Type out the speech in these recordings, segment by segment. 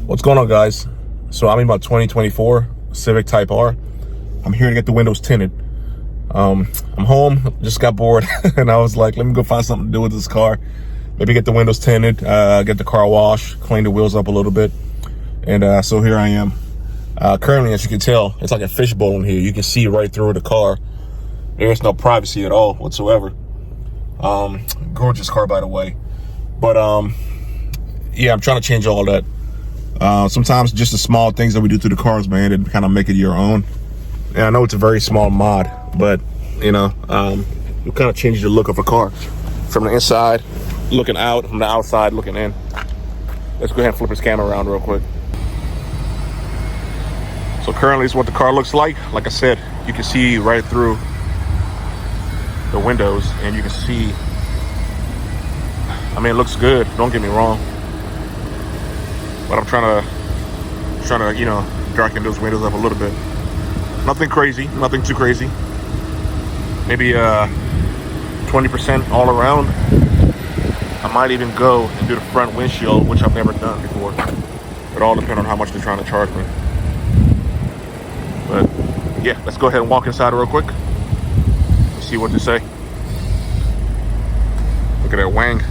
What's going on, guys? So I'm in my 2024 Civic Type R. I'm here to get the windows tinted. I'm home, just got bored, and I was like, let me go find something to do with this car. Maybe get the windows tinted, get the car washed, clean the wheels up a little bit. And so here I am. Currently, as you can tell, it's like a fishbowl in here. You can see right through the car. There's no privacy at all whatsoever. Gorgeous car, by the way. But yeah, I'm trying to change all that. Sometimes just the small things that we do to the cars, man, and kind of make it your own. And I know it's a very small mod, but you know, we kind of change the look of a car from the inside looking out, from the outside looking in. Let's go ahead and flip this camera around real quick. So currently, this is what the car looks like. Like I said, you can see right through the windows, and you can see. I mean, it looks good. Don't get me wrong. But I'm trying to, you know, darken those windows up a little bit. Nothing crazy, nothing too crazy. Maybe 20% all around. I might even go and do the front windshield, which I've never done before. It all depends on how much they're trying to charge me. But yeah, let's go ahead and walk inside real quick. See what they say. Look at that wang.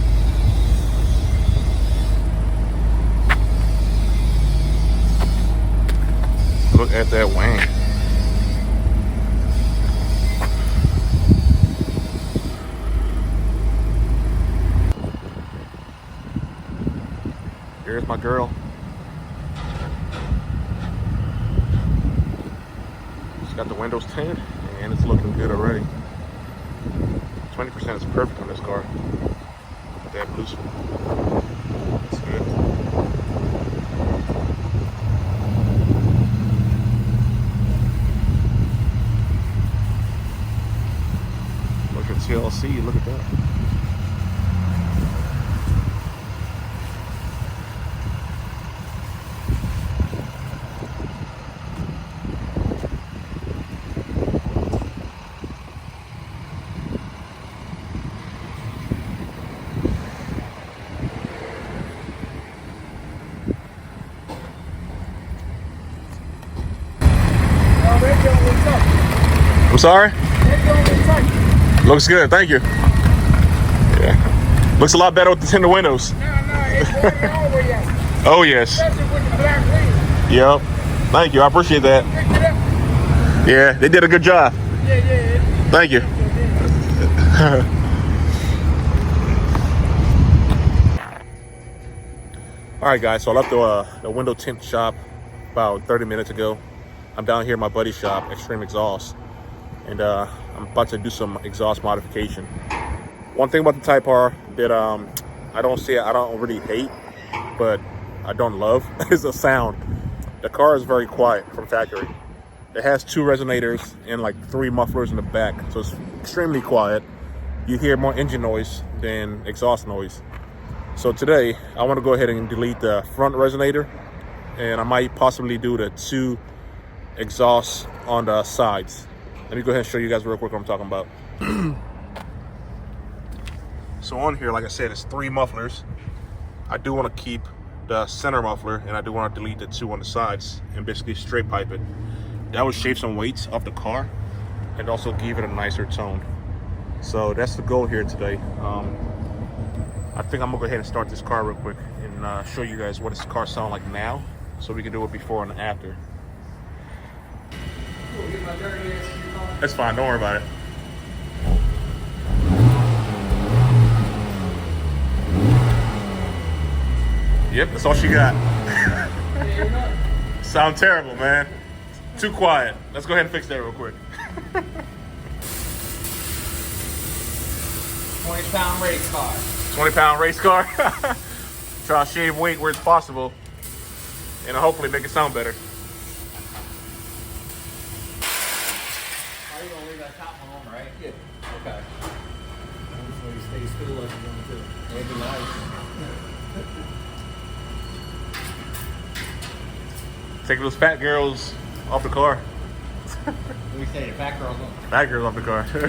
Look at that wang. Here's my girl. She's got the windows tinted and it's looking good already. 20% is perfect on this car. That blue spot. That's good. Look at TLC, look at that. I'm sorry? Looks good, thank you. Yeah. Looks a lot better with the tinted windows. Oh, yes. Yep. Thank you, I appreciate that. Yeah, they did a good job. Thank you. All right, guys, so I left the window tint shop about 30 minutes ago. I'm down here at my buddy's shop, Extreme Exhaust, and I'm about to do some exhaust modification. One thing about the Type R that I don't really hate, but I don't love is the sound. The car is very quiet from factory. It has 2 resonators and like 3 mufflers in the back, so it's extremely quiet. You hear more engine noise than exhaust noise. So today, I want to go ahead and delete the front resonator, and I might possibly do the 2 exhausts on the sides. Let me go ahead and show you guys real quick what I'm talking about. So on here, like I said, it's 3 mufflers. I do want to keep the center muffler, and I do want to delete the 2 on the sides and basically straight pipe it. That would shave some weights off the car and also give it a nicer tone. So that's the goal here today. I think I'm gonna go ahead and start this car real quick and show you guys what this car sounds like now, so we can do it before and after. That's fine, don't worry about it. Yep, that's all she got. Sound terrible, man. Too quiet. Let's go ahead and fix that real quick. 20-pound race car. 20-pound race car. Try to shave weight where it's possible and hopefully make it sound better. You're gonna leave that top one on, right? Yeah. Okay. So you stay still like you're going to. It'll be nice. Take those fat girls off the car. Let me say, the fat girls on. Fat girls off the car. Let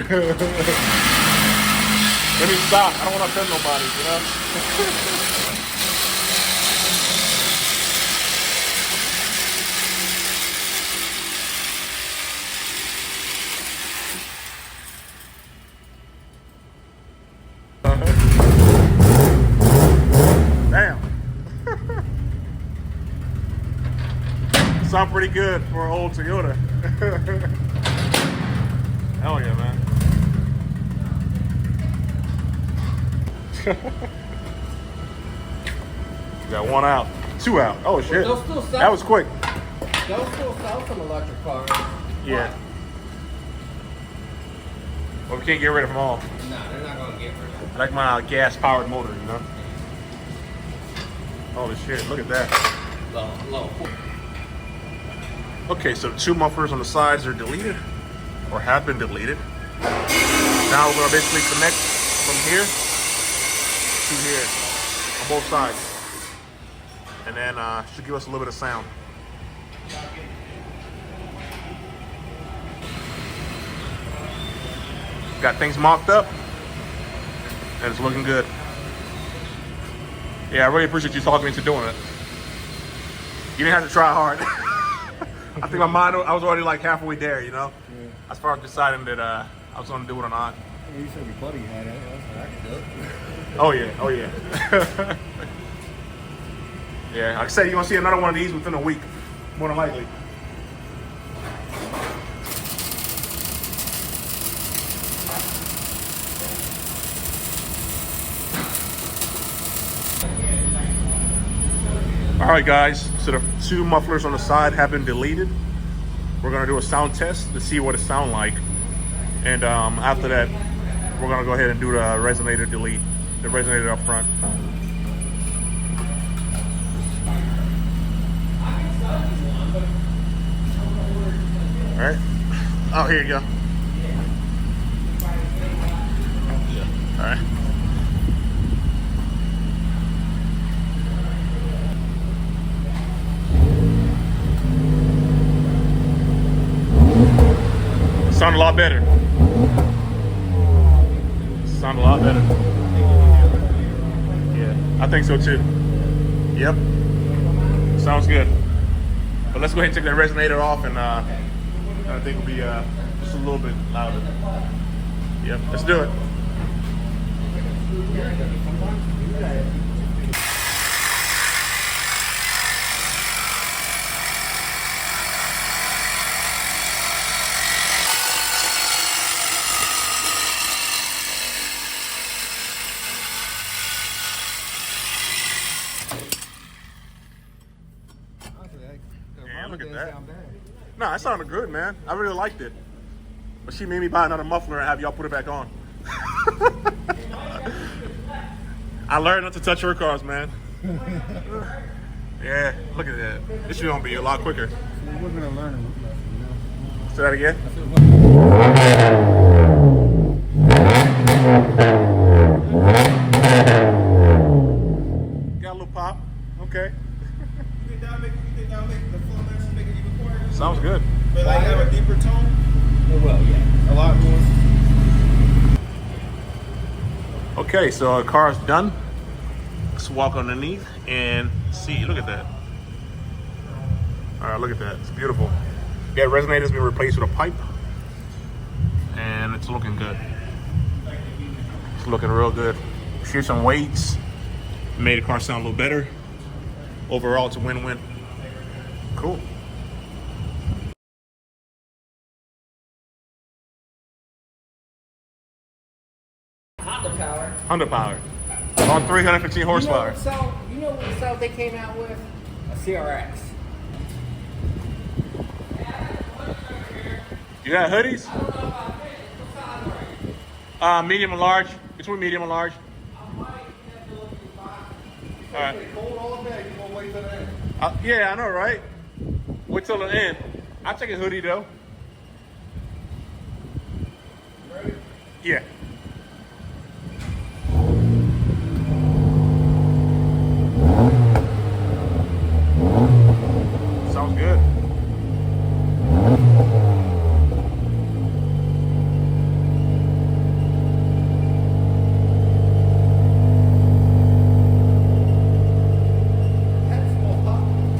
me stop. I don't want to offend nobody, you know? sound pretty good for an old Toyota. Hell yeah, man. Got 1 out, 2 out. Oh shit, They'll still sell, that was quick. They'll still sell some electric cars. Yeah. Well, we can't get rid of them all. No, they're not gonna get rid of them. I like my gas-powered motor, you know. Holy shit, look at that. Low. Okay, so 2 mufflers on the sides are deleted, or have been deleted. Now we're gonna basically connect from here to here on both sides, and then should give us a little bit of sound. Got things mocked up, and it's looking good. Yeah, I really appreciate you talking me into doing it. You didn't have to try hard. I think my mind, I was already like halfway there, you know? Yeah. As far as deciding that I was gonna do it or not. Yeah, you said your buddy had it. I can do it. Oh yeah, oh yeah. Yeah, like I said, you're gonna see another one of these within a week, more than likely. All right, guys, so the 2 mufflers on the side have been deleted. We're gonna do a sound test to see what it sounds like. And after that, we're gonna go ahead and do the resonator delete, the resonator up front. All right, oh, here you go. Yeah. All right. Sound a lot better. Sound a lot better. Yeah, I think so too. Yep. Sounds good. But let's go ahead and take that resonator off, and I think it'll be just a little bit louder. Yep, let's do it. Yeah, look at that. No, that sounded good, man. I really liked it. But she made me buy another muffler and have y'all put it back on. I learned not to touch her cars, man. Yeah, look at that. This should gonna be a lot quicker. We're gonna learn it. Say that again. Got a little pop. Okay. Sounds good. But like have a deeper tone? Well, yeah. A lot more. Okay, so our car's done. Let's walk underneath and see. Look at that. All right, look at that. It's beautiful. Yeah, resonator's been replaced with a pipe, and it's looking good. It's looking real good. Here's some weights. Made the car sound a little better. Overall, it's a win-win. Cool. Honda power. Honda power. On 315 horsepower. You know what cell they came out with? A CRX. You got hoodies? Medium and large. Between medium and large. All right. Cold all day. You gonna wait till the end? Yeah, I know, right? Wait till the end. I'll take a hoodie though. Ready? Yeah. Sounds good.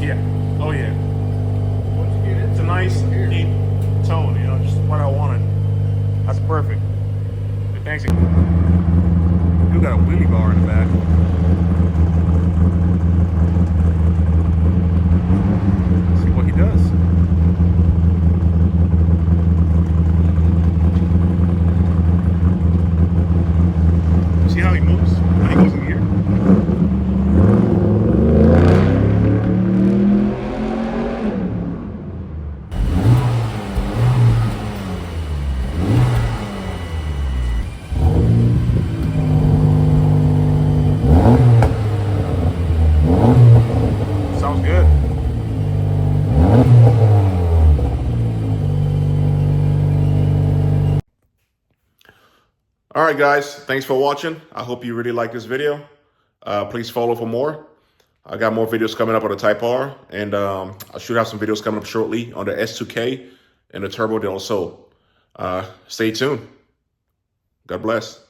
Yeah. Oh yeah. Once you get It's a into nice deep tone, you know, just what I wanted. That's perfect. right, guys. Thanks for watching. I hope you really like this video. Please follow for more. I got more videos coming up on the Type R, and I should have some videos coming up shortly on the S2K and the Turbo Del Sol. Stay tuned. God bless.